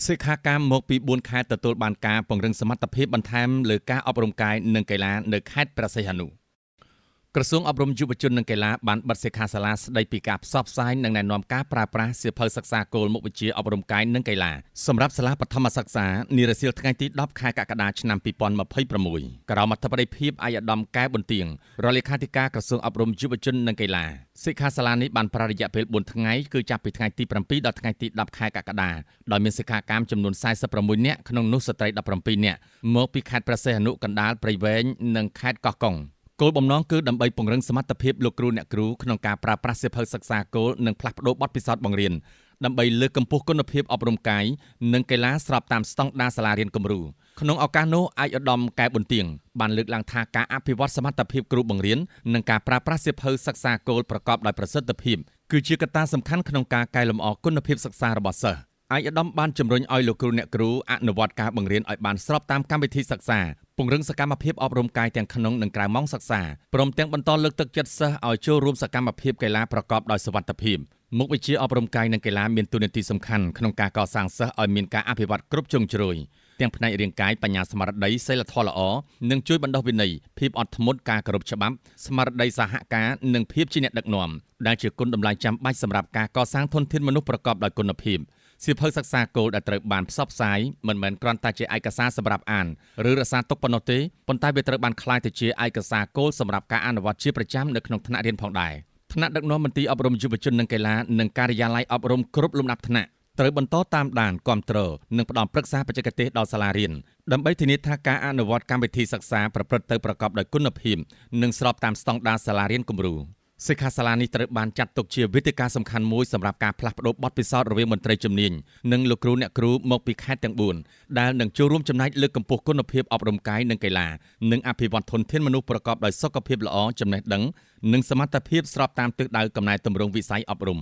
សិក្ខាកាមមកពី4ខេត្តទទួលបានការពង្រឹងសមត្ថភាពបន្ថែមលើការអប់រំកាយនិងកីឡានៅខេត្តព្រះសីហនុ ក្រសួងអប់រំយុវជននិងកីឡាបានបិទសិក្ខាសាលាស្តីពីការផ្សព្វផ្សាយនិងណែនាំការប្រើប្រាស់សៀវភៅសិក្សាគោលមុខវិជ្ជាអប់រំកាយនិងកីឡាសម្រាប់សាលាបឋមសិក្សានារសៀលថ្ងៃទី10ខែកក្កដាឆ្នាំ2026ក្រោមអធិបតីភាពឯកឧត្តមកែប៊ុនទៀងរដ្ឋលេខាធិការក្រសួងអប់រំយុវជននិងកីឡាសិក្ខាសាលានេះបានប្រើរយៈពេល4ថ្ងៃគឺចាប់ពីថ្ងៃទី7ដល់ថ្ងៃទី10ខែកក្កដាដោយមានសិក្ខាកាមចំនួន46នាក់ក្នុងនោះស្ត្រី17នាក់មកពីខេត្តព្រះសីហនុកណ្ដាលព្រៃវែងនិងខេត្តកោះកុងគោលបំណងគឺដើម្បីពង្រឹងសមត្ថភាពលោកគ្រូអ្នកគ្រូក្នុងការប្រើប្រាស់សៀវភៅសិក្សាគោលនិងផ្លាស់ប្តូរបទពិសោធន៍បង្រៀនដើម្បីលើកកម្ពស់គុណភាពអប់រំកាយនិងកីឡាស្របតាមស្តង់ដារសាលារៀនគំរូក្នុងឱកាសនោះឯកឧត្តមកែប៊ុនទៀងបានលើកឡើងថាការអភិវឌ្ឍសមត្ថភាពគ្រូបង្រៀននិងការប្រើប្រាស់សៀវភៅសិក្សាគោលប្រកបដោយប្រសិទ្ធភាពគឺជាកត្តាសំខាន់ក្នុងការកែលម្អគុណភាពសិក្សារបស់សិស្សឯកឧត្តមបានជំរុញឲ្យលោកគ្រូអ្នកគ្រូអនុវត្តការបង្រៀនឲ្យបានស្របតាមកម្មវិធីសិក្សាពង្រឹងសកម្មភាពអប់រំកាយទាំងក្នុងនិងក្រៅម៉ោងសិក្សាព្រមទាំងបន្តលើកទឹកចិត្តសិស្សឲ្យចូលរួមសកម្មភាពកីឡាប្រកបដោយសុវត្ថិភាពមុខវិជ្ជាអប់រំកាយនិងកីឡាមានតួនាទីសំខាន់ក្នុងការកសាងសិស្សឲ្យមានការអភិវឌ្ឍគ្រប់ជ្រុងជ្រោយទាំងផ្នែករាងកាយបញ្ញាស្មារតីសីលធម៌ល្អនិងជួយបណ្ដុះវិន័យភាពអត់ធ្មត់ការគោរពច្បាប់ស្មារតីសហការនិងភាពជាអ្នកដឹកនាំដែលជាគុណតម្លៃចាំបាច់សម្រាប់ការកសាងធនធានមនុស្សប្រកបដោយគុណភាពសៀវភៅសិក្សាគោលដែលត្រូវបានផ្សព្វផ្សាយមិនមែនគ្រាន់តែជាឯកសារសម្រាប់អានឬរក្សាទុកប៉ុណ្ណោះទេប៉ុន្តែវាត្រូវបានក្លាយទៅជាឯកសារគោលសម្រាប់ការអនុវត្តជាប្រចាំនៅក្នុងថ្នាក់រៀនផងដែរថ្នាក់ដឹកនាំមន្ទីរអប់រំយុវជននិងកីឡានិងការិយាល័យអប់រំគ្រប់លំដាប់ថ្នាក់ត្រូវបន្តតាមដានគាំទ្រនិងផ្តល់ប្រឹក្សាបច្ចេកទេសដល់សាលារៀនដើម្បីធានាថាការអនុវត្តកម្មវិធីសិក្សាប្រព្រឹត្តទៅប្រកបដោយគុណភាពនិងស្របតាមស្តង់ដារសាលារៀនគំរូសិក្ខាសាលានេះត្រូវបានចាត់ទុកជាវេទិកាសំខាន់មួយសម្រាប់ការផ្លាស់ប្តូរបទពិសោធន៍រវាងមន្ត្រីជំនាញនិងលោកគ្រូអ្នកគ្រូមកពីខេត្តទាំង4ដែលនឹងចូលរួមចំណែកលើកកម្ពស់គុណភាពអប់រំកាយនិងកីឡានិងអភិវឌ្ឍធនធានមនុស្សប្រកបដោយសុខភាពល្អចំណេះដឹងនិងសមត្ថភាពស្របតាមទិសដៅកំណែទម្រង់វិស័យអប់រំ